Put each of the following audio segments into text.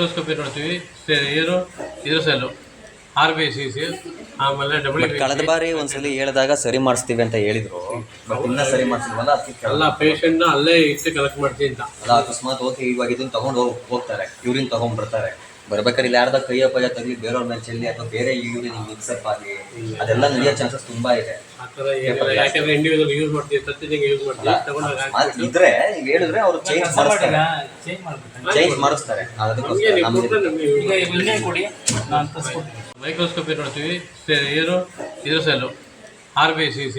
Microscopy ನೋಡ್ತೀವಿ. ಏನು ಇದ್ರ ಸೆಲ್ಲು RBCC, ಆಮೇಲೆ ಕಳೆದ ಬಾರಿ ಒಂದ್ಸಲಿ ಹೇಳಿದಾಗ ಸರಿ ಮಾಡಿಸ್ತೀವಿ ಅಂತ ಹೇಳಿದ್ರು. ಬಟ್ ಇನ್ನ ಸರಿ ಮಾಡಿಸಿಲ್ವಲ್ಲ, ಅದಕ್ಕೆ ಎಲ್ಲ ಪೇಷಂಟ್ನ ಅಲ್ಲೇ ಇಟ್ಟು ಕಲೆಕ್ಟ್ ಮಾಡ್ತೀವಿ ಅಂತ. ಅಲ್ಲ, ಅಕಸ್ಮಾತ್ ಓಕೆ ಇವಾಗ ಇದನ್ನ ತಗೊಂಡು ಹೋಗ್ತಾರೆ, ಯೂರಿನ್ ತಗೊಂಡ್ ಬರ್ತಾರೆ. ಬರ್ಬೇಕಾದ್ರೆ ಇಲ್ಲಿ ಯಾರ್ದ ಕೈಯ ಪೈಯ ತಗಲಿ, ಬೇರೆಯವ್ರ ಮೇಲೆ ಚೆಲ್ಲಿ, ಅಥವಾ ಬೇರೆ ಯೂರಿನ್ ಮಿಕ್ಸಪ್ ಆಗಿ ಅದೆಲ್ಲ ನಡೆಯೋ ಚಾನ್ಸಸ್ ತುಂಬಾ ಇದೆ. ಯಾಕಂದ್ರೆ ಇಂಡಿವಿಜುವಲ್ ಯೂಸ್ ಮಾಡ್ತೀವಿ, ಸತ್ಯದಂಗೆ ಯೂಸ್ ಮಾಡ್ತೀವಿ. ಇದ್ರೆ ಈಗ ಹೇಳಿದ್ರೆ ಅವರು ಚೇಂಜ್ ಮಾಡಿಸ್ತಾರೆ. ಮೈಕ್ರೋಸ್ಕೋಪಿ ನೋಡ್ತೀವಿ. ಏನು ಇದ್ರ ಸೆಲ್ಲು RBCC,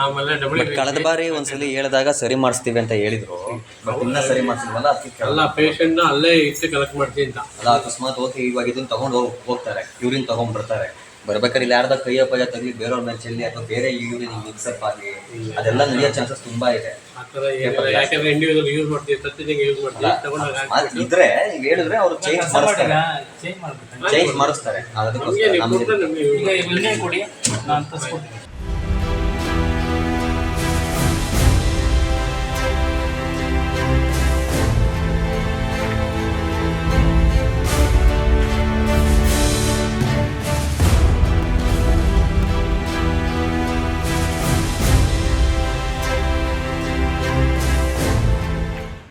ಆಮೇಲೆ ಕಳೆದ ಬಾರಿ ಒಂದ್ಸಲಿ ಹೇಳಿದಾಗ ಸರಿ ಮಾಡಿಸ್ತೀವಿ ಅಂತ ಹೇಳಿದ್ರು. ಬಟ್ ಇನ್ನ ಸರಿ ಮಾಡಿಸಿಲ್ವಲ್ಲ, ಅದಕ್ಕೆ ಎಲ್ಲ ಪೇಷಂಟ್ನ ಅಲ್ಲೇ ಇಟ್ಟು ಕಲೆಕ್ಟ್ ಮಾಡ್ತೀವಿ ಅಂತ. ಅಲ್ಲ, ಅಕಸ್ಮಾತ್ ಓಕೆ ಇವಾಗ ಇದನ್ನ ತಗೊಂಡು ಹೋಗ್ತಾರೆ, ಯೂರಿನ್ ತಗೊಂಡ್ ಬರ್ತಾರೆ. ಬರ್ಬೇಕಾದ್ರೆ ಇಲ್ಲಿ ಯಾರ್ದ ಕೈಯ ಪೈಯ ತಗಲಿ, ಬೇರೆಯವ್ರ ಮೇಲೆ ಚೆಲ್ಲಿ, ಅಥವಾ ಬೇರೆ ಯೂರಿನ್ ಮಿಕ್ಸಪ್ ಆಗಿ ಅದೆಲ್ಲ ನಡೆಯೋ ಚಾನ್ಸಸ್ ತುಂಬಾ ಇದೆ. ಯಾಕಂದ್ರೆ ಇಂಡಿವಿಜುವಲ್ ಯೂಸ್ ಮಾಡ್ತೀವಿ, ಸತ್ಯದಂಗೆ ಯೂಸ್ ಮಾಡ್ತೀವಿ. ಇದ್ರೆ ಈಗ ಹೇಳಿದ್ರೆ ಅವರು ಚೇಂಜ್ ಮಾಡಿಸ್ತಾರೆ.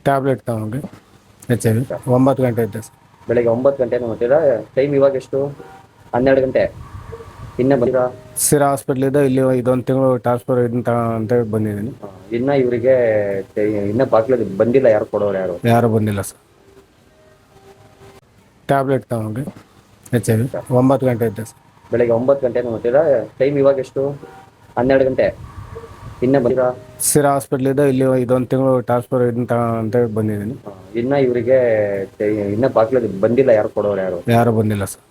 ಟ್ಯಾಬ್ಲೆಟ್ ತಗೊಂಡು HIV 9 ಗಂಟೆ ಇದ್ದೆ ಸರ್. ಬೆಳಗ್ಗೆ 9 ಗಂಟೆ ನೋಡ್ತೀರಾ? ಟೈಮ್ ಇವಾಗ ಎಷ್ಟು? 12 ಗಂಟೆ. ಇನ್ನೂ ಬಂದಿರಾ? ಸಿರಾ ಹಾಸ್ಪಿಟ್ಲಿಂದ ಇಲ್ಲಿ ಇದೊಂದು ತಿಂಗಳು ಟ್ರಾನ್ಸ್ಫರ್ ಅಂತ ಬಂದಿದ್ದೀನಿ. ಇನ್ನ ಇವರಿಗೆ ಇನ್ನೂ ಬಾಗಿಲು ಬಂದಿಲ್ಲ, ಯಾರು ಕೊಡೋರು? ಯಾರು ಬಂದಿಲ್ಲ ಸರ್. ಟ್ಯಾಬ್ಲೆಟ್ ತಗೊಂಡು HIV 9 ಗಂಟೆ ಇದ್ದೆ ಸರ್. ಬೆಳಗ್ಗೆ 9 ಗಂಟೆ ನೋಡ್ತೀರಾ? ಟೈಮ್ ಇವಾಗ ಎಷ್ಟು? 12 ಗಂಟೆ. ಇನ್ನೂ ಬಂದಿರಾ? ಸಿರಾ ಹಾಸ್ಪಿಟ್ಲಿಂದ ಇಲ್ಲಿ ಇದೊಂದು ತಿಂಗಳು ಟ್ರಾನ್ಸ್ಫರ್ ಅಂತ ಬಂದಿದ್ದೀನಿ. ಇನ್ನ ಇವರಿಗೆ ಇನ್ನೂ ಬಾಗಿಲು ಬಂದಿಲ್ಲ, ಯಾರು ಕೊಡೋರು? ಯಾರು ಬಂದಿಲ್ಲ ಸರ್.